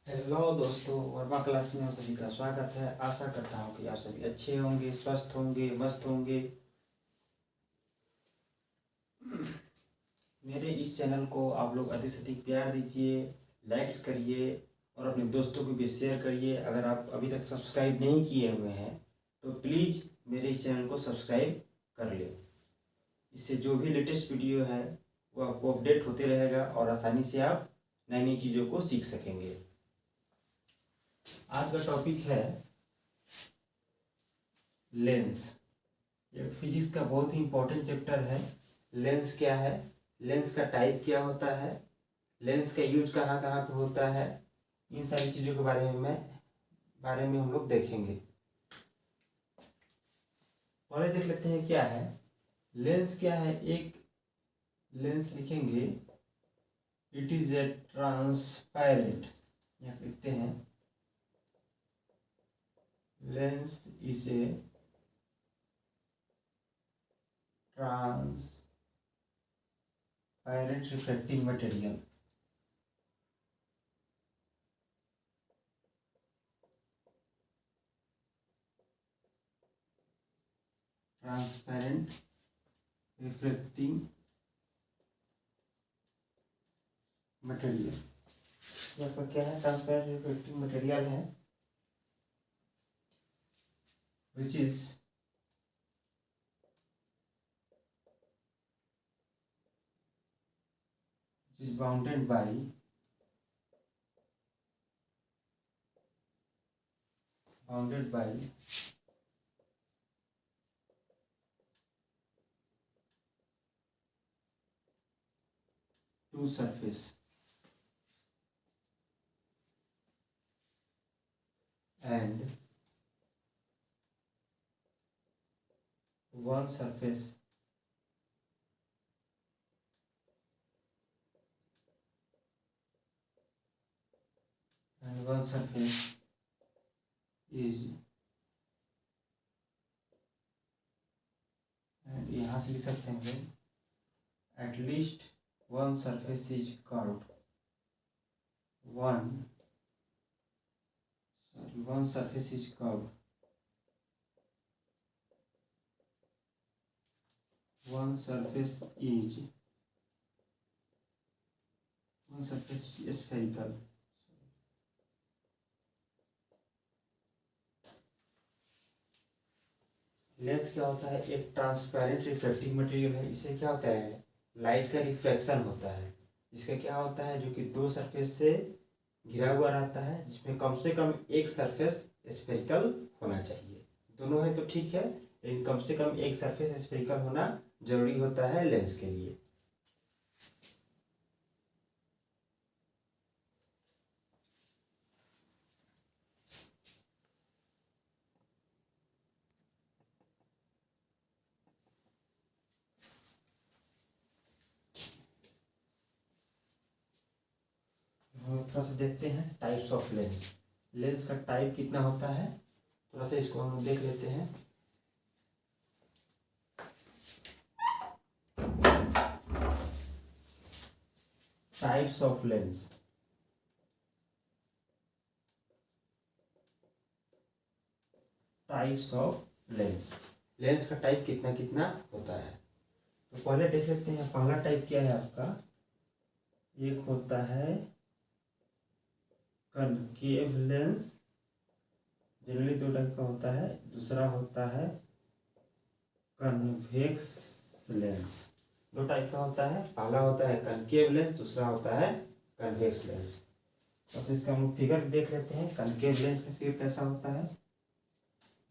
Hello दोस्तों, Verma class में आप सभी का स्वागत है। आशा करता हूँ कि आप सभी अच्छे होंगे, स्वस्थ होंगे, मस्त होंगे। मेरे इस चैनल को आप लोग अधिक से अधिक प्यार दीजिए, लाइक्स करिए और अपने दोस्तों को भी शेयर करिए। अगर आप अभी तक सब्सक्राइब नहीं किए हुए हैं तो प्लीज़ मेरे इस चैनल को सब्सक्राइब कर लें। इससे जो भी लेटेस्ट वीडियो है वो आपको अपडेट होते रहेगा और आसानी से आप नई नई चीज़ों को सीख सकेंगे। आज का टॉपिक है लेंस। ये फिजिक्स का बहुत ही इंपॉर्टेंट चैप्टर है। लेंस क्या है, लेंस का टाइप क्या होता है, लेंस का यूज कहाँ कहाँ पे होता है, इन सारी चीज़ों के बारे में हम लोग देखेंगे। पहले देख लेते हैं क्या है लेंस। क्या है, एक लेंस लिखेंगे, इट इज ए ट्रांसपेरेंट, यहाँ पे लिखते हैं lens is a transparent reflecting material. Transparent reflecting material, यहाँ पर क्या है, ट्रांसपेरेंट रिफ्लेक्टिंग मटेरियल है which is bounded by two surface and one surface is, and यहाँ से लिख सकते हैं at least one surface is curved, one surface is curved, one surface is spherical. Lens क्या होता है, एक ट्रांसपेरेंट रिफ्लेक्टिंग मटेरियल है। इससे क्या होता है, लाइट का रिफ्लेक्शन होता है। जिसका क्या होता है, जो कि दो सरफेस से घिरा हुआ रहता है, जिसमें कम से कम एक सरफेस स्फेरिकल होना चाहिए। दोनों है तो ठीक है, लेकिन कम से कम एक सरफेस स्फेरिकल होना जरूरी होता है लेंस के लिए। थोड़ा सा देखते हैं टाइप्स ऑफ लेंस। लेंस का टाइप कितना होता है, थोड़ा सा इसको हम लोग देख लेते हैं। Types of lens, types of lens, lens का टाइप कितना कितना होता है। तो पहले देख लेते हैं, पहला टाइप क्या है आपका। एक होता है कनकेव लेंस, जनरली दो टाइप का होता है। दूसरा होता है कन्वेक्स लेंस, दो टाइप का होता है। पहला होता है कनकेव लेंस, दूसरा होता है कन्वेक्स लेंस। तो इसका हम फिगर देख लेते हैं। कनकेव लेंस का फिगर कैसा होता है,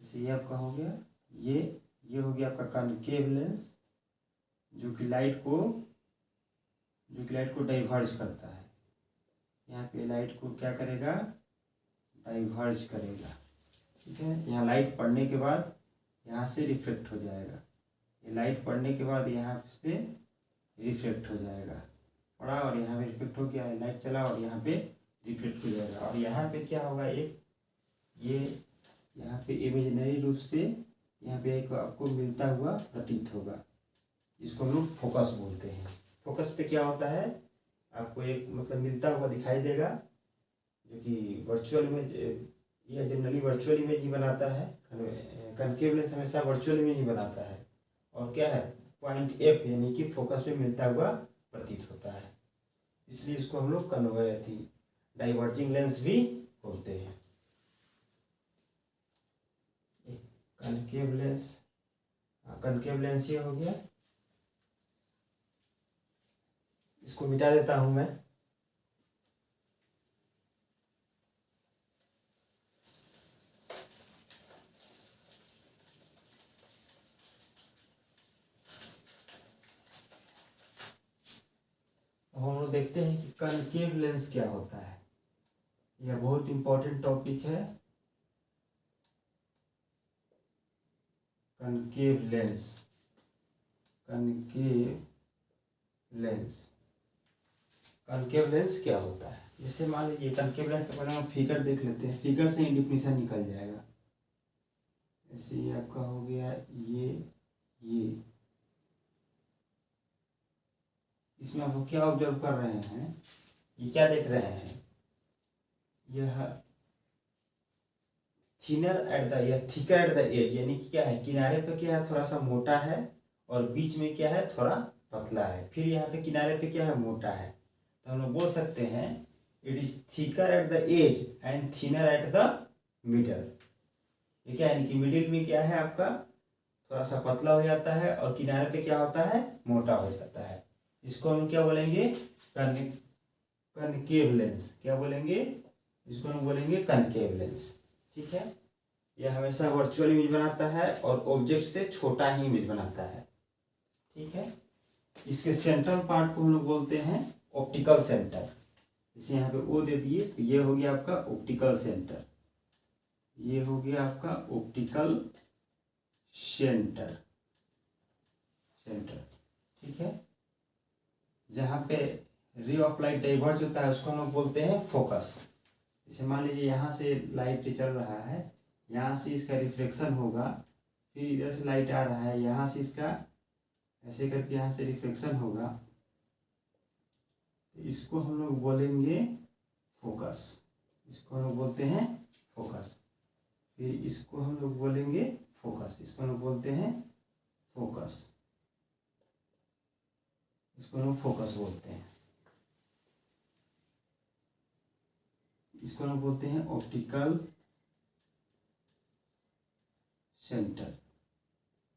जैसे ये आपका हो गया, ये हो गया आपका कनकेव लेंस, जो कि लाइट को डाइवर्ज करता है। यहाँ पे लाइट को क्या करेगा, डाइवर्ज करेगा। ठीक है, यहाँ लाइट पड़ने के बाद यहाँ से रिफ्लेक्ट हो जाएगा। ये लाइट पड़ने के बाद यहाँ से रिफ्लेक्ट हो जाएगा, पड़ा और यहाँ पे रिफ्लेक्ट हो गया, लाइट चला और यहाँ पे रिफ्लेक्ट हो जाएगा। और यहाँ पे क्या होगा, एक ये यहाँ पे इमेजिनरी रूप से यहाँ पे एक आपको मिलता हुआ प्रतीत होगा, जिसको हम लोग फोकस बोलते हैं। फोकस पे क्या होता है, आपको एक मतलब मिलता हुआ दिखाई देगा, जो कि वर्चुअल इमेज, यह जनरली वर्चुअल इमेज ही बनाता है। कनकेव लेंस हमेशा वर्चुअल इमेज ही बनाता है और क्या है, पॉइंट एफ यानी कि फोकस पे मिलता हुआ प्रतीत होता है, इसलिए इसको हम लोग डाइवर्जिंग लेंस भी बोलते हैं। कनकेव लेंस, कनकेव लेंस ये हो गया, इसको मिटा देता हूं मैं। हम लोग देखते हैं कि कनकेव लेंस क्या होता है। यह बहुत इंपॉर्टेंट टॉपिक है। Concave lens, concave lens, concave lens क्या होता है। जैसे मान लीजिए कनकेव लेंस का पहले हम फिगर देख लेते हैं, फिगर से ही डिफिनीशन निकल जाएगा। जैसे ये आपका हो गया ये इसमें आप क्या ऑब्जर्व कर रहे हैं, ये क्या देख रहे हैं, यह थिनर एट द, यह थिकर एट द एज, यानी कि क्या है, किनारे पे क्या है थोड़ा सा मोटा है और बीच में क्या है थोड़ा पतला है, फिर यहाँ पे किनारे पे क्या है मोटा है। तो हम लोग बोल सकते हैं it is thicker at the edge and thinner at the middle. ये क्या है, यानी कि मिडिल में क्या है आपका थोड़ा सा पतला हो जाता है और किनारे पे क्या होता है मोटा हो जाता है। इसको हम क्या बोलेंगे, कनकेव लेंस। क्या बोलेंगे, इसको हम बोलेंगे कनकेव लेंस। ठीक है, यह हमेशा वर्चुअल इमेज बनाता है और ऑब्जेक्ट से छोटा ही इमेज बनाता है। ठीक है, इसके सेंट्रल पार्ट को हम लोग बोलते हैं ऑप्टिकल सेंटर। इसे यहाँ पे ओ दे दिए, तो ये हो गया आपका ऑप्टिकल सेंटर, ये हो गया आपका ऑप्टिकल सेंटर। ठीक है, जहाँ पे रे ऑफ लाइट डाइवर्ज होता है उसको हम लोग बोलते हैं फोकस। जैसे मान लीजिए यहाँ से लाइट चल रहा है, यहाँ से इसका रिफ्लेक्शन होगा, फिर इधर से लाइट आ रहा है, यहाँ से इसका ऐसे करके यहाँ से रिफ्लेक्शन होगा, तो इसको हम लोग बोलेंगे फोकस। इसको हम लोग बोलते हैं फोकस। फिर इसको हम लोग बोलेंगे फोकस, इसको हम लोग बोलते हैं फोकस, इसको हम लोग फोकस बोलते हैं। इसको हम बोलते हैं ऑप्टिकल सेंटर,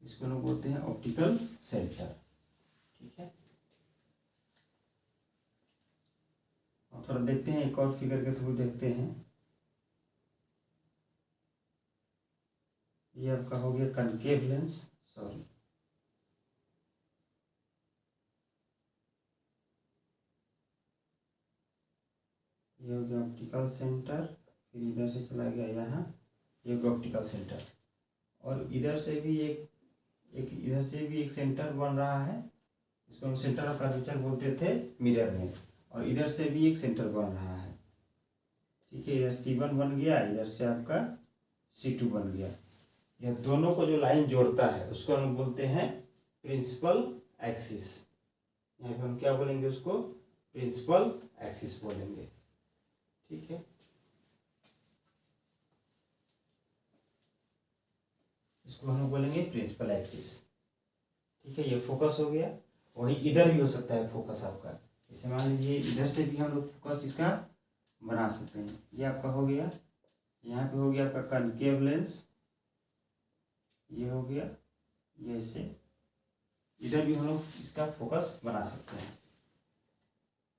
इसको हम बोलते हैं ऑप्टिकल सेंटर। ठीक है, और थोड़ा देखते हैं, एक और फिगर के थ्रू देखते हैं। ये आपका हो गया कनकेव लेंस, सॉरी ये हो गया ऑप्टिकल सेंटर, फिर इधर से चला गया यहाँ, ये हो गया ऑप्टिकल सेंटर। और इधर से भी एक इधर से भी एक सेंटर बन रहा है, इसको हम सेंटर ऑफ कर्वेचर बोलते थे मिरर में, और इधर से भी एक सेंटर बन रहा है। ठीक है, इधर C1 बन गया, इधर से आपका C2 बन गया। यह दोनों को जो लाइन जोड़ता है उसको हम बोलते हैं प्रिंसिपल एक्सिस। यहाँ पे हम क्या बोलेंगे, उसको प्रिंसिपल एक्सिस बोलेंगे। ठीक है, इसको हम बोलेंगे प्रिंसिपल एक्सिस। ठीक है, ये फोकस हो गया। वही इधर भी हो सकता है फोकस आपका, जैसे मान लीजिए इधर से भी हम लोग फोकस इसका बना सकते हैं। ये आपका हो गया, यहाँ पे हो गया आपका कनकेव लेंस, ये हो गया, ये ऐसे इधर भी हम लोग इसका फोकस बना सकते हैं।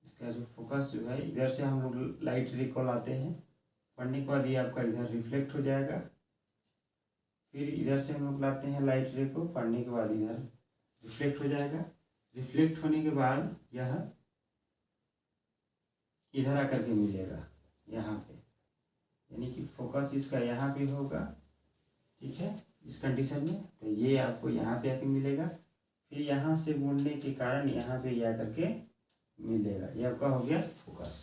इसका जो फोकस जो है, इधर से हम लोग लाइट रे को लाते हैं, पढ़ने के बाद ये आपका इधर रिफ्लेक्ट हो जाएगा, फिर इधर से हम लोग लाते हैं लाइट रे को, पढ़ने के बाद इधर रिफ्लेक्ट हो जाएगा। रिफ्लेक्ट होने के बाद यह इधर आकर के मिलेगा यहाँ पे, यानी कि फोकस इसका यहाँ पे होगा। ठीक है, इस कंडीशन में तो ये आपको यहाँ पे आके मिलेगा, फिर यहाँ से मुड़ने के कारण यहाँ पे ये आकर के मिलेगा। ये आपका हो गया फोकस,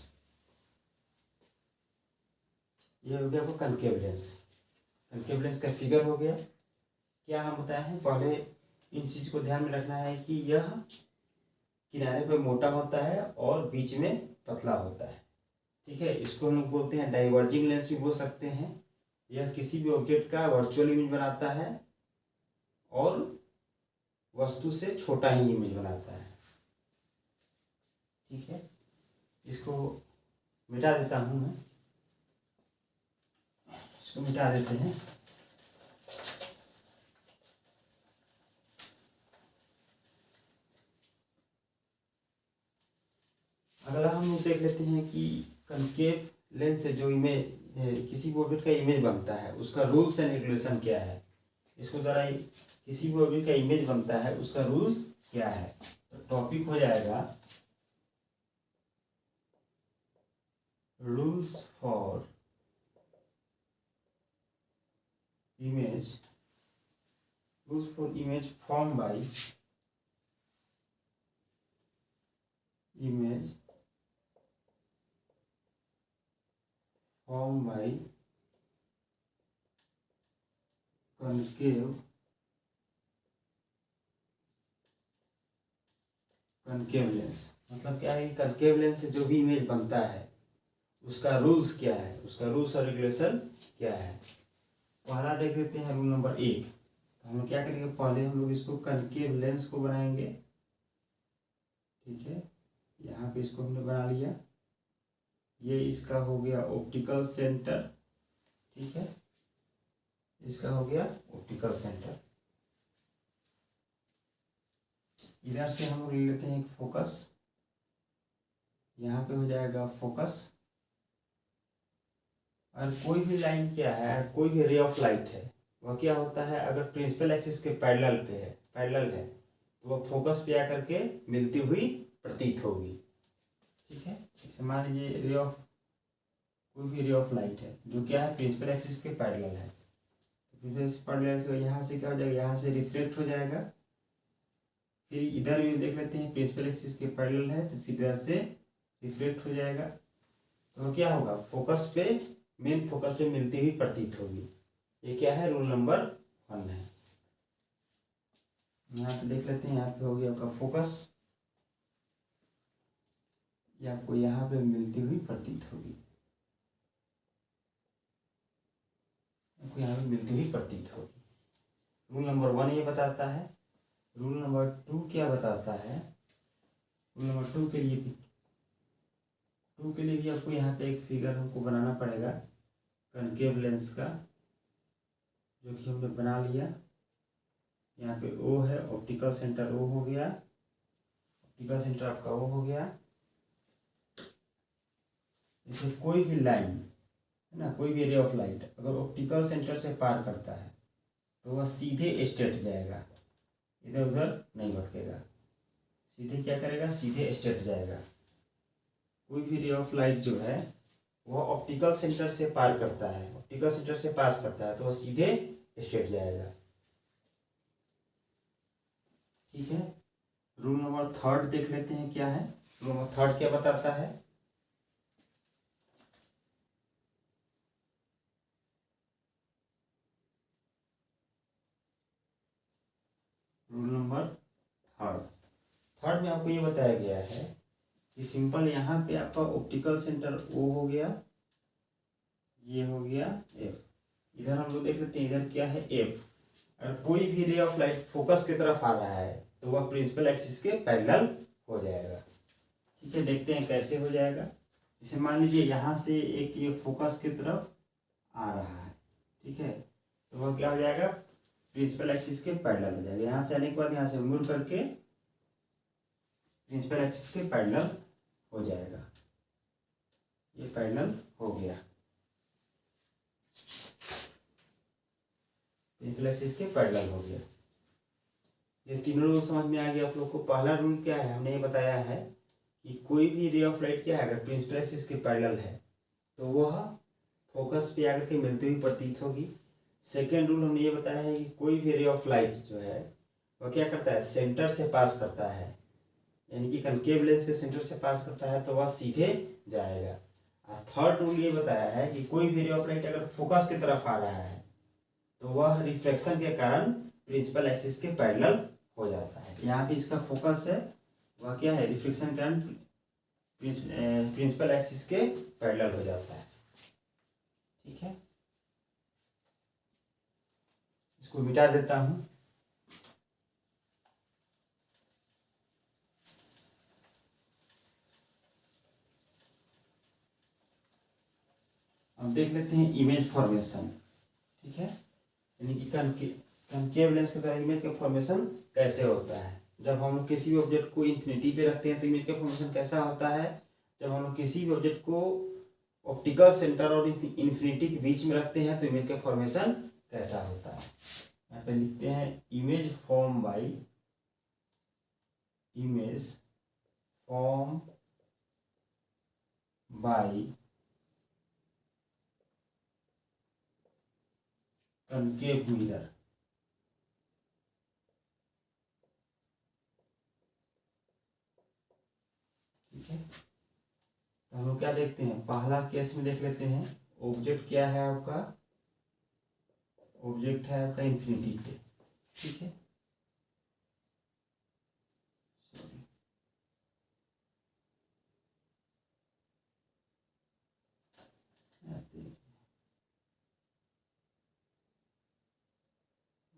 ये हो गया आपका कनकेव लेंस। कनकेव लेंस का फिगर हो गया। क्या हम बताए हैं, पहले इन चीज़ को ध्यान में रखना है कि यह किनारे पे मोटा होता है और बीच में पतला होता है। ठीक है, इसको हम लोग बोलते हैं डाइवर्जिंग लेंस भी बोल सकते हैं। यह किसी भी ऑब्जेक्ट का वर्चुअल इमेज बनाता है और वस्तु से छोटा ही इमेज बनाता है। ठीक है, इसको मिटा देता हूं मैं, इसको मिटा देते हैं। अगला हम लोग देख लेते हैं कि कनकेव लेंस से जो इमेज किसी भी ऑब्जेक्ट का इमेज बनता है उसका रूल्स एंड रेगुलेशन क्या है। इसको जरा, किसी भी ऑब्जेक्ट का इमेज बनता है उसका रूल्स क्या है। तो टॉपिक हो जाएगा rules for image, rules for image form by image form by concave lens. मतलब क्या है कि कनकेव लेंस से जो भी इमेज बनता है उसका रूल्स क्या है, उसका रूल्स और रेगुलेशन क्या है। पहला देख लेते हैं रूल नंबर 1। तो हम लोग क्या करेंगे, पहले हम लोग इसको कनकेव लेंस को बनाएंगे। ठीक है, यहाँ पे इसको हमने बना लिया, ये इसका हो गया ऑप्टिकल सेंटर। ठीक है, इसका हो गया ऑप्टिकल सेंटर। इधर से हम लोग ले लेते हैं एक फोकस, यहाँ पे हो जाएगा फोकस। और कोई भी लाइन क्या है, कोई भी रे ऑफ लाइट है, वह क्या होता है, अगर प्रिंसिपल एक्सिस के पैरेलल है तो वह फोकस पे आकर के मिलती हुई प्रतीत होगी। ठीक है, जैसे मान लीजिए कोई भी रे ऑफ लाइट है जो क्या है प्रिंसिपल एक्सिस के पैरेलल है, तो प्रिंसिपल एक्सिस पैरेलल तो यहाँ से क्या हो जाएगा, यहाँ से रिफ्लेक्ट हो जाएगा। फिर इधर भी देख लेते हैं, प्रिंसिपल एक्सिस के पैरेलल है तो फिर इधर से रिफ्लेक्ट हो जाएगा। तो क्या होगा, फोकस पे, मेन फोकस पे मिलती हुई प्रतीत होगी। ये क्या है, रूल नंबर 1 है। यहाँ पे देख लेते हैं, यहाँ पे हो गया आपका फोकस, ये आपको यहाँ पे मिलती हुई प्रतीत होगी, आपको यहाँ पे मिलती हुई प्रतीत होगी। रूल नंबर 1 ये बताता है। रूल नंबर 2 क्या बताता है, रूल नंबर 2 के लिए भी आपको यहाँ पे एक फिगर हमको बनाना पड़ेगा कनकेव लेंस का, जो कि हमने बना लिया। यहाँ पे ओ है, ऑप्टिकल सेंटर ओ हो गया, ऑप्टिकल सेंटर आपका ओ हो गया। जैसे कोई भी लाइन है ना, कोई भी रे ऑफ लाइट अगर ऑप्टिकल सेंटर से पार करता है तो वह सीधे स्ट्रेट जाएगा, इधर उधर नहीं भटकेगा, सीधे क्या करेगा, सीधे स्ट्रेट जाएगा। कोई भी रे ऑफ लाइट जो है वह ऑप्टिकल सेंटर से पार करता है, ऑप्टिकल सेंटर से पास करता है तो वह सीधे स्ट्रेट जाएगा। ठीक है, रूल नंबर 3 देख लेते हैं क्या है। रूल नंबर 3 क्या बताता है, रूल नंबर 3 में आपको ये बताया गया है कि सिंपल यहाँ पे आपका ऑप्टिकल सेंटर ओ हो गया, ये हो गया एफ। इधर हम लोग देख लेते हैं, इधर क्या है एफ। अगर कोई भी रे ऑफ लाइट फोकस की तरफ आ रहा है तो वह प्रिंसिपल एक्सिस के पैरेलल हो जाएगा। ठीक है, देखते हैं कैसे हो जाएगा। जैसे मान लीजिए यहाँ से एक ये फोकस की तरफ आ रहा है, ठीक है, तो वह क्या हो जाएगा, प्रिंसिपल एक्सिस के पैरेलल हो जाएगा। यहाँ से आने के बाद यहाँ से मुड़ करके प्रिंसिपल एक्सिस के पैरेलल हो जाएगा, ये पैरेलल हो गया, प्रिंसिपल एक्सिस के पैरेलल हो गया। ये तीनों रूल समझ में आ गया आप लोग को। पहला रूल क्या है, हमने ये बताया है कि कोई भी रे ऑफ लाइट क्या है, अगर प्रिंसिपल एक्सिस के पैरेलल है तो वह फोकस पे आकर के मिलती हुई प्रतीत होगी। सेकेंड रूल हमने ये बताया है कि कोई भी रे ऑफ लाइट जो है वह क्या करता है, सेंटर से पास करता है, यानी कि कनकेव लेंस के सेंटर से पास करता है तो वह सीधे जाएगा। और थर्ड रूल ये बताया है कि कोई भी रे ऑफ लाइट अगर फोकस की तरफ आ रहा है तो वह रिफ्लेक्शन के कारण प्रिंसिपल एक्सिस के पैरेलल हो जाता है। यहाँ पे इसका फोकस है, वह क्या है, रिफ्लेक्शन के कारण प्रिंसिपल एक्सिस के पैरेलल हो जाता है। ठीक है, इसको मिटा देता हूँ। अब देख लेते हैं इमेज फॉर्मेशन। ठीक है, यानी कि कनकेव लेंस के द्वारा इमेज का फॉर्मेशन कैसे होता है। जब हम लोग किसी भी ऑब्जेक्ट को इन्फिनिटी पे रखते हैं तो इमेज का फॉर्मेशन कैसा होता है। जब हम लोग किसी भी ऑब्जेक्ट को ऑप्टिकल सेंटर और इन्फिनिटी के बीच में रखते हैं तो इमेज का फॉर्मेशन कैसा होता है। यहाँ पे लिखते हैं image form by concave mirror. ठीक है, तो हम लोग क्या देखते हैं, पहला केस में देख लेते हैं। ऑब्जेक्ट क्या है आपका, ऑब्जेक्ट है आपका इन्फिनिटी पे। ठीक है,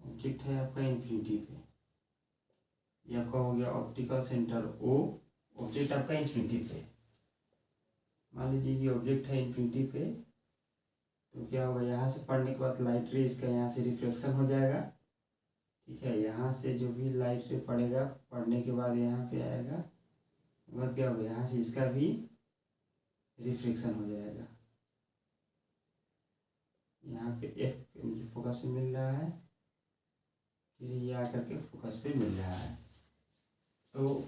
ऑब्जेक्ट है आपका इन्फिनिटी पे, ये आपका हो गया ऑप्टिकल सेंटर ओ। ऑब्जेक्ट आपका इन्फिनिटी पे, मान लीजिए ये ऑब्जेक्ट है इन्फिनिटी पे, तो क्या होगा, यहाँ से पढ़ने के बाद लाइट रे इसका यहाँ से रिफ्लेक्शन हो जाएगा। ठीक है, यहाँ से जो भी लाइट रे पड़ेगा, पढ़ने के बाद यहाँ पे आएगा, वह क्या होगा, यहाँ से इसका भी रिफ्लेक्शन हो जाएगा। यहाँ पे एफ फोकस पे मिल रहा है, फिर ये आकर के फोकस पे मिल रहा है। तो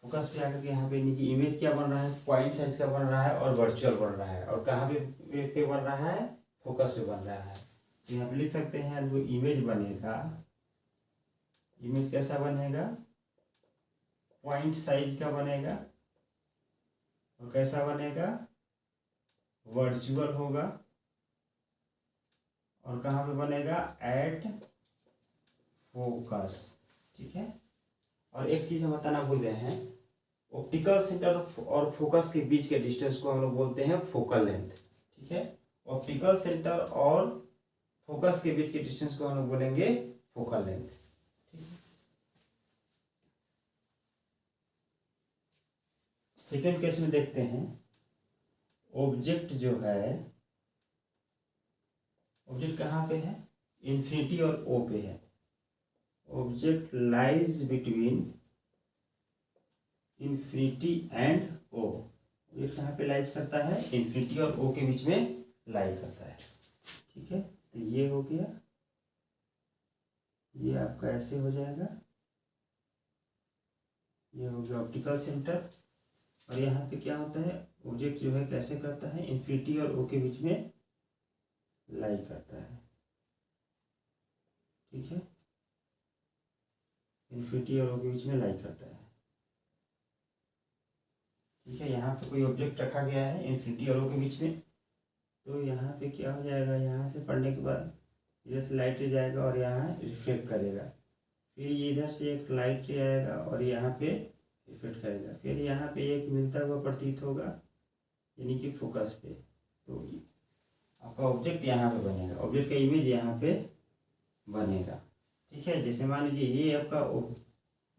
फोकस पे आकर के यहाँ पे इमेज क्या बन रहा है, पॉइंट साइज का बन रहा है और वर्चुअल बन रहा है। और कहाँ पे बन रहा है, फोकस पे बन रहा है। तो यहाँ पे लिख सकते हैं जो इमेज बनेगा, इमेज कैसा बनेगा, पॉइंट साइज का बनेगा और कैसा बनेगा, वर्चुअल होगा। और कहाँ पे बनेगा, एट फोकस। ठीक है, और एक चीज हम बताना भूल गए हैं, ऑप्टिकल सेंटर और फोकस के बीच के डिस्टेंस को हम लोग बोलते हैं फोकल लेंथ। ठीक है, ऑप्टिकल सेंटर और फोकस के बीच के डिस्टेंस को हम लोग बोलेंगे फोकल लेंथ। सेकेंड केस में देखते हैं, ऑब्जेक्ट जो है, ऑब्जेक्ट कहाँ पे है, इन्फिनिटी और ओ पे है। Object lies between infinity and O. Object कहाँ पे लाइज करता है, इन्फिनिटी और ओ के बीच में लाई करता है। ठीक है, तो ये हो गया, ये आपका ऐसे हो जाएगा, ये हो गया ऑप्टिकल सेंटर। और यहाँ पे क्या होता है, ऑब्जेक्ट जो है कैसे करता है, इन्फिनिटी और ओ के बीच में लाई करता है। ठीक है, इन्फिनिटी और ओ के बीच में लाई करता है। ठीक है, यहाँ पे कोई ऑब्जेक्ट रखा गया है इन्फिनिटी और ओ के बीच में, तो यहाँ पे क्या हो जाएगा, यहाँ से पढ़ने के बाद इधर से लाइट रे जाएगा और यहाँ रिफ्लेक्ट करेगा। फिर ये इधर से एक लाइट रे आएगा और यहाँ पे रिफ्लेक्ट करेगा। फिर यहाँ पे एक मिलता हुआ प्रतीत होगा, यानी कि फोकस पे। तो आपका ऑब्जेक्ट यहाँ पे बनेगा, ऑब्जेक्ट का इमेज यहाँ पे बनेगा। ठीक है, जैसे मान लीजिए ये आपका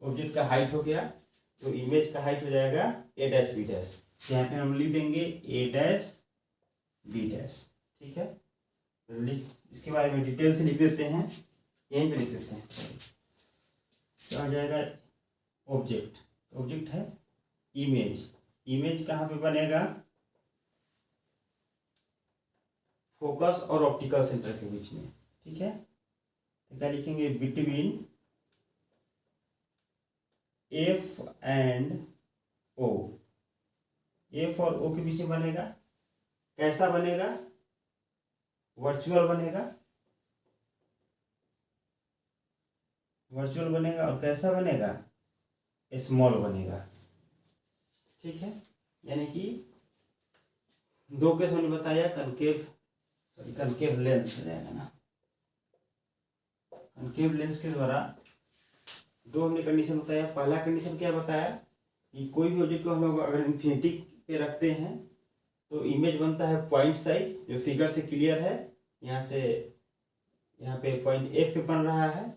ऑब्जेक्ट का हाइट हो गया, तो इमेज का हाइट हो जाएगा ए डैश बी डैश। यहाँ पे हम लिख देंगे ए डैश बी डैश। ठीक है, तो इसके बारे में डिटेल से लिख देते हैं, यहीं पे लिख देते हैं। क्या हो जाएगा, ऑब्जेक्ट, ऑब्जेक्ट है इमेज, इमेज कहाँ पे बनेगा, फोकस और ऑप्टिकल सेंटर के बीच में। ठीक है, तो क्या लिखेंगे, between F and O. F और ओ के बीच में बनेगा, कैसा बनेगा, वर्चुअल बनेगा, वर्चुअल बनेगा। और कैसा बनेगा, स्मॉल बनेगा। ठीक है, यानी कि दो केस मैंने बताया, कनकेव लेंस हो जाएगा ना। कनकेव लेंस के द्वारा दो हमने कंडीशन बताया। पहला कंडीशन क्या बताया, कि कोई भी ऑब्जेक्ट को हम लोग अगर इन्फिनिटी पे रखते हैं तो इमेज बनता है पॉइंट साइज, जो फिगर से क्लियर है। यहाँ से यहाँ पे पॉइंट ए पे बन रहा है,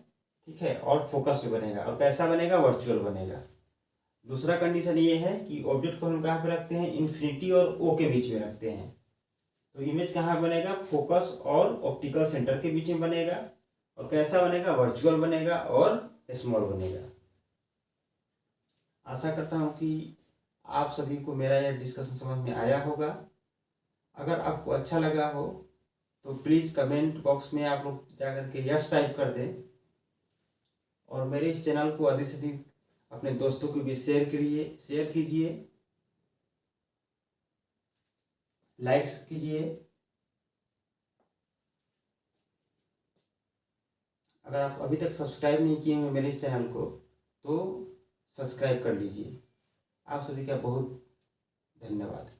ठीक है, और फोकस पे बनेगा। और कैसा बनेगा? वर्चुअल बनेगा। दूसरा कंडीशन ये है कि ऑब्जेक्ट को हम कहाँ पे रखते हैं? इन्फिनिटी और ओ के बीच में रखते हैं, तो इमेज कहाँ बनेगा? फोकस और ऑप्टिकल सेंटर के बीच में बनेगा। और कैसा बनेगा? वर्चुअल बनेगा और स्मॉल बनेगा। आशा करता हूँ कि आप सभी को मेरा यह डिस्कशन समझ में आया होगा। अगर आपको अच्छा लगा हो तो प्लीज़ कमेंट बॉक्स में आप लोग जा करके यस टाइप कर दें, और मेरे इस चैनल को अधिक से अधिक अपने दोस्तों को भी शेयर कीजिए, लाइक्स कीजिए। अगर आप अभी तक सब्सक्राइब नहीं किए हैं मेरे इस चैनल को तो सब्सक्राइब कर लीजिए। आप सभी का बहुत धन्यवाद।